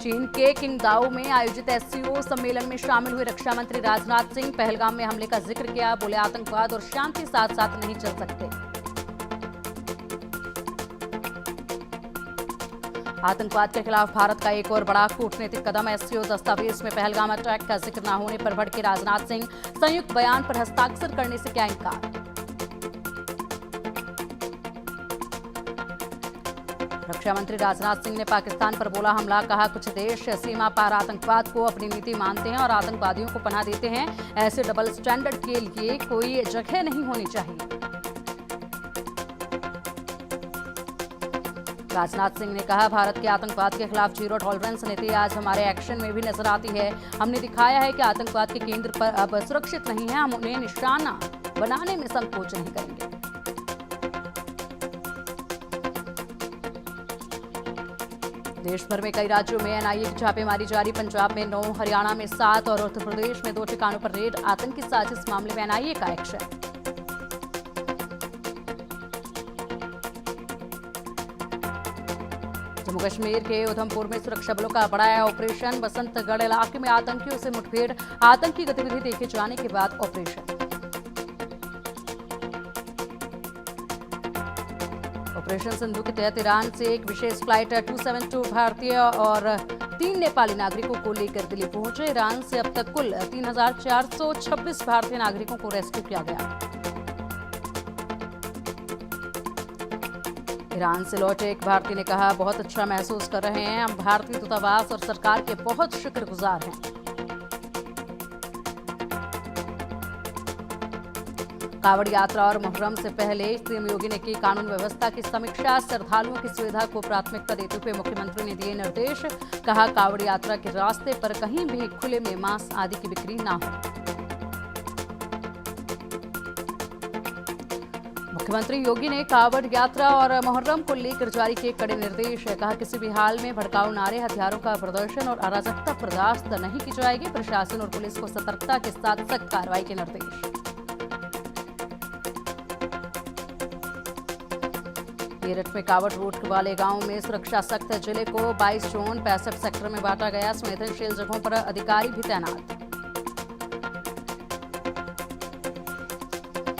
चीन के किंगदाओ में आयोजित एससीओ सम्मेलन में शामिल हुए रक्षा मंत्री राजनाथ सिंह पहलगाम में हमले का जिक्र किया। बोले आतंकवाद और शांति साथ साथ नहीं चल सकते। आतंकवाद के खिलाफ भारत का एक और बड़ा कूटनीतिक कदम। एससीओ दस्तावेज में पहलगाम अटैक का जिक्र न होने पर भड़के राजनाथ सिंह। संयुक्त बयान पर हस्ताक्षर करने से क्या इनकार। रक्षा मंत्री राजनाथ सिंह ने पाकिस्तान पर बोला हमला। कहा कुछ देश सीमा पार आतंकवाद को अपनी नीति मानते हैं और आतंकवादियों को पनाह देते हैं। ऐसे डबल स्टैंडर्ड के लिए कोई जगह नहीं होनी चाहिए। राजनाथ सिंह ने कहा भारत के आतंकवाद के खिलाफ जीरो टॉलरेंस नीति आज हमारे एक्शन में भी नजर आती है। हमने दिखाया है कि आतंकवाद के केंद्र पर अब सुरक्षित नहीं है। हम उन्हें निशाना बनाने में संकोच नहीं करेंगे। देश भर में कई राज्यों में एनआईए की छापेमारी जारी। पंजाब में 9, हरियाणा में 7 और उत्तर प्रदेश में 2 ठिकानों पर रेड। आतंकी साजिश मामले में एनआईए का एक्शन। जम्मू कश्मीर के उधमपुर में सुरक्षा बलों का बड़ा ऑपरेशन। बसंतगढ़ इलाके में आतंकियों से मुठभेड़। आतंकी गतिविधि देखे जाने के बाद ऑपरेशन। ऑपरेशन सिंधु के तहत ईरान से एक विशेष फ्लाइट 272 भारतीय और 3 नेपाली नागरिकों को लेकर दिल्ली पहुंचे। ईरान से अब तक कुल 3426 भारतीय नागरिकों को रेस्क्यू किया गया। ईरान से लौटे एक भारतीय ने कहा बहुत अच्छा महसूस कर रहे हैं। हम भारतीय दूतावास और सरकार के बहुत शुक्रगुजार हैं। कांवड़ यात्रा और मुहर्रम से पहले सीएम योगी ने की कानून व्यवस्था की समीक्षा। श्रद्धालुओं की सुविधा को प्राथमिकता देते हुए मुख्यमंत्री ने दिए निर्देश। कहा कांवड़ यात्रा के रास्ते पर कहीं भी खुले में मांस आदि की बिक्री न हो। मुख्यमंत्री योगी ने कांवड़ यात्रा और मुहर्रम को लेकर जारी किए कड़े निर्देश। कहा किसी भी हाल में भड़काऊ नारे, हथियारों का प्रदर्शन और अराजकता बर्दाश्त नहीं की जाएगी। प्रशासन और पुलिस को सतर्कता के साथ सख्त कार्रवाई के निर्देश। मेरठ में कावड़ रोड वाले गांव में सुरक्षा सख्त। जिले को 22 जोन 65 सेक्टर में बांटा गया। संवेदनशील जगहों पर अधिकारी भी तैनात।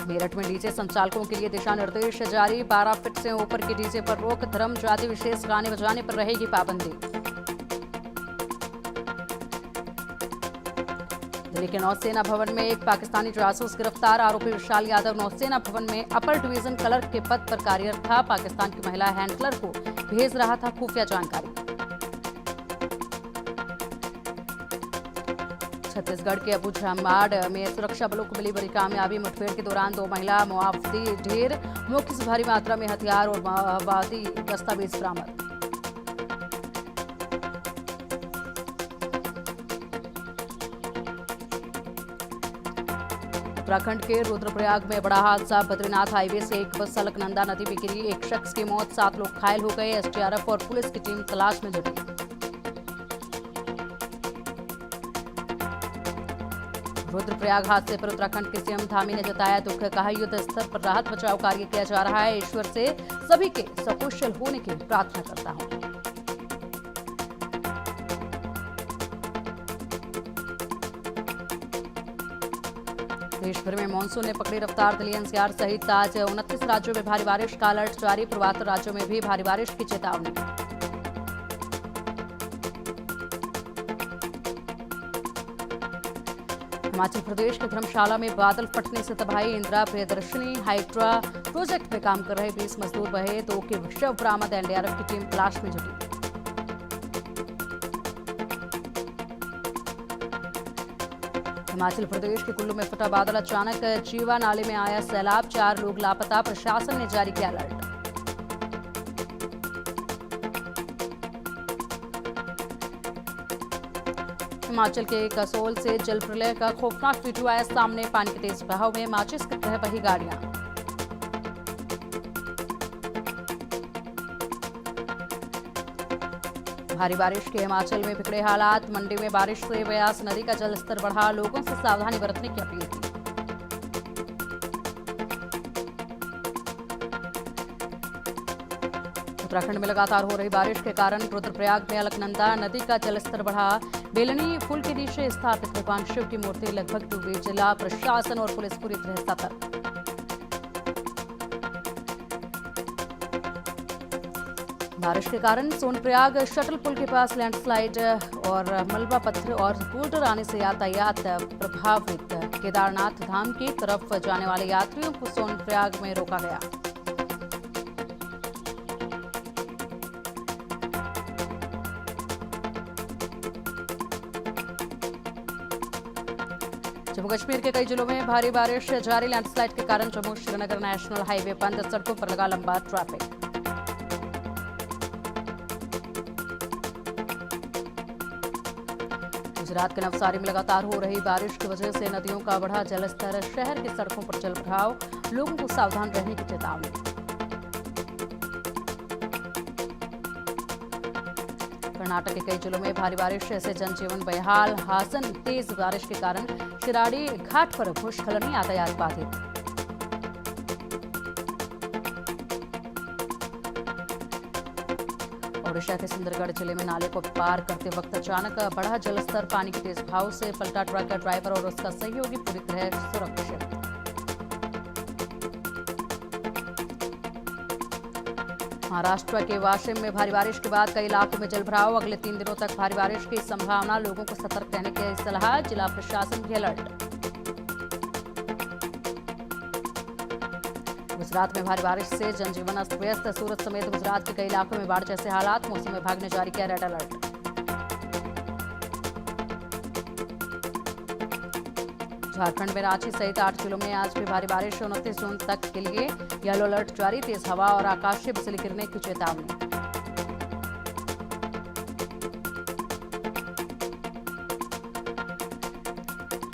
मेरठ में डीजे संचालकों के लिए दिशा निर्देश जारी। 12 फीट से ऊपर के डीजे पर रोक। धर्म जाति विशेष गाने बजाने पर रहेगी पाबंदी। दिल्ली के नौसेना भवन में एक पाकिस्तानी जासूस गिरफ्तार। आरोपी विशाल यादव नौसेना भवन में अपर डिवीजन क्लर्क के पद पर कार्यरत था। पाकिस्तान की महिला हैंडलर को भेज रहा था खुफिया जानकारी। छत्तीसगढ़ के अबू झमाड़ में सुरक्षा बलों को मिली बड़ी कामयाबी। मुठभेड़ के दौरान 2 महिला मुआवजी ढेर। मुख्य से भारी मात्रा में हथियार और माओवादी दस्तावेज बरामद। उत्तराखंड के रुद्रप्रयाग में बड़ा हादसा। बद्रीनाथ हाईवे से एक बस अलकनंदा नदी में गिरी। एक शख्स की मौत, 7 लोग घायल हो गए। एसडीआरएफ और पुलिस की टीम तलाश में जुटी। रुद्रप्रयाग हादसे पर उत्तराखंड के सीएम धामी ने जताया दुख। कहा युद्ध स्तर पर राहत बचाव कार्य किया जा रहा है। ईश्वर से सभी के सकुशल होने की प्रार्थना करता हूं। देश भर में मानसून ने पकड़ी रफ्तार। दिल्ली एनसीआर सहित आज 29 राज्यों में भारी बारिश का अलर्ट जारी। पूर्वोत्तर राज्यों में भी भारी बारिश की चेतावनी। हिमाचल प्रदेश के धर्मशाला में बादल फटने से तबाही। इंदिरा प्रियदर्शनी हाइड्रा प्रोजेक्ट में काम कर रहे 20 मजदूर बहे। 2 के शव बरामद। एनडीआरएफ की टीम तलाश में जुटी। हिमाचल प्रदेश के कुल्लू में फटा बादल। अचानक जीवा नाले में आया सैलाब। 4 लोग लापता। प्रशासन ने जारी किया अलर्ट। हिमाचल के कसोल से जल प्रलय का खौफनाक वीडियो आया सामने। पानी के तेज बहाव में माचिस की तरह बही गाड़ियां। भारी बारिश के हिमाचल में बिगड़े हालात। मंडी में बारिश से ब्यास नदी का जलस्तर बढ़ा। लोगों से सावधानी बरतने की अपील की। उत्तराखंड में लगातार हो रही बारिश के कारण रुद्रप्रयाग में अलकनंदा नदी का जलस्तर बढ़ा। बेलनी पुल के नीचे स्थापित भगवान शिव की मूर्ति लगभग डूबी। जिला प्रशासन और पुलिस पूरी तरह सतर्क। बारिश के कारण सोनप्रयाग शटल पुल के पास लैंडस्लाइड और मलबा पत्थर और बोल्डर आने से यातायात प्रभावित। केदारनाथ धाम की तरफ जाने वाले यात्रियों को सोनप्रयाग में रोका गया। जम्मू कश्मीर के कई जिलों में भारी बारिश जारी। लैंडस्लाइड के कारण जम्मू श्रीनगर नेशनल हाईवे बंद। सड़कों पर लगा लंबा ट्रैफिक। गुजरात के नवसारी में लगातार हो रही बारिश की वजह से नदियों का बढ़ा जलस्तर। शहर की सड़कों पर जल भराव। लोगों को सावधान रहने की चेतावनी। कर्नाटक के कई जिलों में भारी बारिश से जनजीवन बेहाल। हासन तेज बारिश के कारण शिराडी घाट पर भूस्खलन, यातायात बाधित। ओडिशा के सुंदरगढ़ जिले में नाले को पार करते वक्त अचानक बढ़ा जलस्तर। पानी के तेज बहाव से पलटा ट्रक का ड्राइवर और उसका सहयोगी पूरी तरह सुरक्षित। महाराष्ट्र के वाशिम में भारी बारिश के बाद कई इलाकों में जलभराव। अगले 3 दिनों तक भारी बारिश की संभावना। लोगों को सतर्क रहने की सलाह। जिला प्रशासन की अलर्ट। गुजरात में भारी बारिश से जनजीवन अस्त व्यस्त। सूरत समेत गुजरात के कई इलाकों में बाढ़ जैसे हालात। मौसम विभाग ने जारी किया रेड अलर्ट। झारखंड में रांची सहित 8 जिलों में आज भी भारी बारिश। 29 जून तक के लिए येलो अलर्ट जारी। तेज हवा और आकाशीय बिजली गिरने की चेतावनी।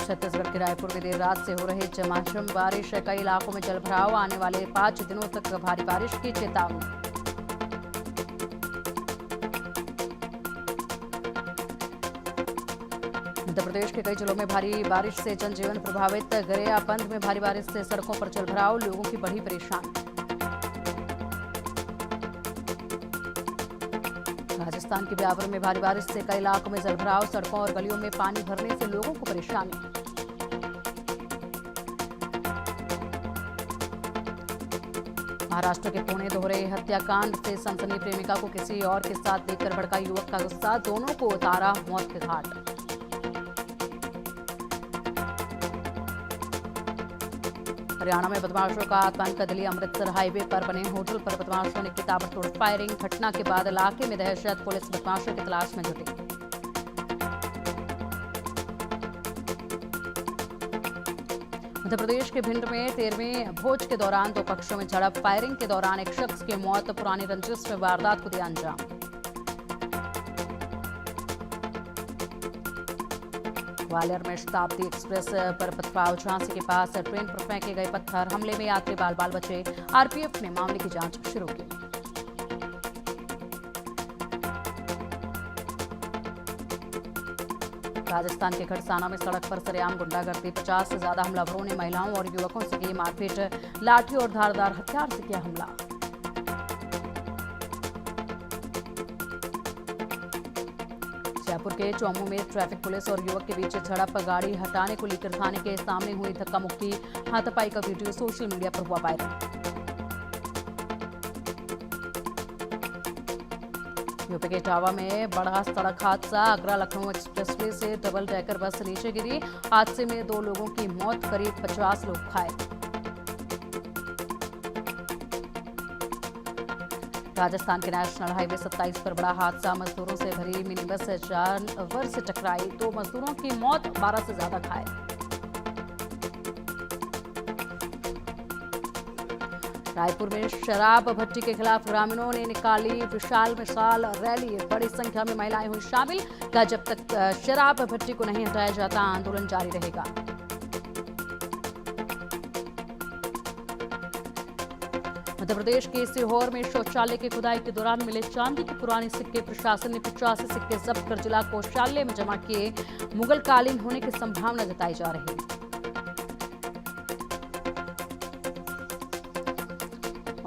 छत्तीसगढ़ के रायपुर में देर रात से हो रही झमाझम बारिश। कई इलाकों में जलभराव। आने वाले 5 दिनों तक भारी बारिश की चेतावनी। मध्य प्रदेश के कई जिलों में भारी बारिश से जनजीवन प्रभावित। गरेयाबंद में भारी बारिश से सड़कों पर जलभराव। लोगों की बढ़ी परेशानी। राजस्थान के ब्यावर में भारी बारिश से कई इलाकों में जलभराव। सड़कों और गलियों में पानी भरने से लोगों को परेशानी। महाराष्ट्र के पुणे दोहरे हत्याकांड से सनसनी। प्रेमिका को किसी और के साथ देखकर भड़का युवक का गुस्सा। दोनों को उतारा मौत के घाट। हरियाणा में बदमाशों का आतंक। दिल्ली अमृतसर हाईवे पर बने होटल पर बदमाशों ने की ताबड़तोड़ फायरिंग। घटना के बाद इलाके में दहशत। पुलिस बदमाशों की तलाश में जुटी। मध्य प्रदेश के भिंड में 13वें भोज के दौरान 2 पक्षों में झड़प। फायरिंग के दौरान एक शख्स की मौत। पुरानी रंजिश में वारदात को दिया अंजाम। ग्वालियर में शताब्दी एक्सप्रेस पर पथराव। झांसी के पास ट्रेन पर फेंके गए पत्थर। हमले में यात्री बाल बाल बचे। आरपीएफ ने मामले की जांच शुरू की। राजस्थान के खड़साना में सड़क पर सरेआम गुंडागर्दी। 50 से ज्यादा हमलावरों ने महिलाओं और युवकों से की मारपीट। लाठी और धारदार हथियार से किया हमला। जयपुर के चौमू में ट्रैफिक पुलिस और युवक के बीच झड़प। गाड़ी हटाने को लेकर थाने के सामने हुई धक्का मुक्की। हाथापाई का वीडियो सोशल मीडिया पर हुआ वायरल। यूपी के इटावा में बड़ा सड़क हादसा। आगरा लखनऊ एक्सप्रेसवे से डबल डेकर बस नीचे गिरी। हादसे में 2 लोगों की मौत। करीब 50 लोग घायल। राजस्थान के नेशनल हाईवे 27 पर बड़ा हादसा। मजदूरों से भरी मिनी बस जानवर से टकराई। 2 मजदूरों की मौत, 12 से ज्यादा घायल। रायपुर में शराब भट्टी के खिलाफ ग्रामीणों ने निकाली विशाल मिसाल रैली। बड़ी संख्या में महिलाएं हुई शामिल। कहा जब तक शराब भट्टी को नहीं हटाया जाता आंदोलन जारी रहेगा। मध्य प्रदेश के सीहोर में शौचालय की खुदाई के दौरान मिले चांदी के पुराने सिक्के। प्रशासन ने 85 सिक्के जब्त कर जिला कोषालय में जमा किए। मुगल कालीन होने की संभावना जताई जा रही है।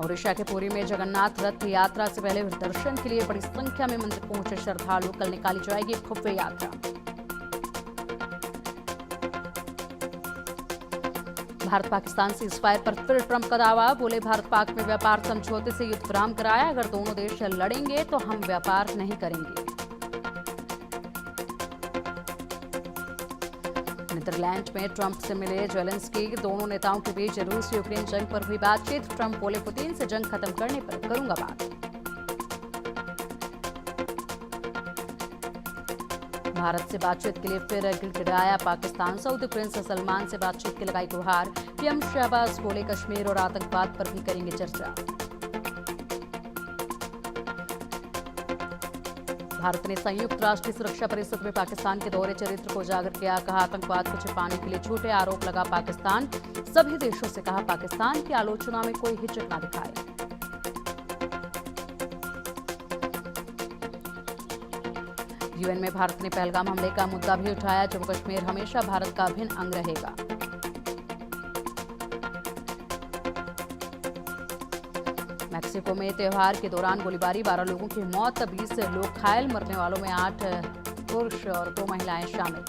ओडिशा के पुरी में जगन्नाथ रथ यात्रा से पहले दर्शन के लिए बड़ी संख्या में मंदिर पहुंचे श्रद्धालु। कल निकाली जाएगी भव्य यात्रा। भारत पाकिस्तान सीजफायर पर फिर ट्रंप का दावा। बोले, भारत पाक में व्यापार समझौते से युद्ध विराम कराया। अगर दोनों देश लड़ेंगे तो हम व्यापार नहीं करेंगे। नीदरलैंड में ट्रंप से मिले जेलेंस्की। दोनों नेताओं के बीच रूस यूक्रेन जंग पर हुई बातचीत। ट्रंप बोले, पुतिन से जंग खत्म करने पर करूंगा बात। भारत से बातचीत के लिए फिर गिड़गिड़ाया पाकिस्तान। सऊदी प्रिंस सलमान से बातचीत की लगाई गुहार। पीएम शहबाज बोले, कश्मीर और आतंकवाद पर भी करेंगे चर्चा। भारत ने संयुक्त राष्ट्र सुरक्षा परिषद में पाकिस्तान के दोहरे चरित्र को उजागर किया। कहा, आतंकवाद को छिपाने के लिए झूठे आरोप लगा पाकिस्तान। सभी देशों से कहा, पाकिस्तान की आलोचना में कोई हिचक ना दिखाए। यूएन में भारत ने पहलगाम हमले का मुद्दा भी उठाया। जम्मू कश्मीर हमेशा भारत का अभिन्न अंग रहेगा। मेक्सिको में त्योहार के दौरान गोलीबारी, 12 लोगों की मौत, 20 लोग घायल। मरने वालों में 8 पुरुष और 2 महिलाएं शामिल।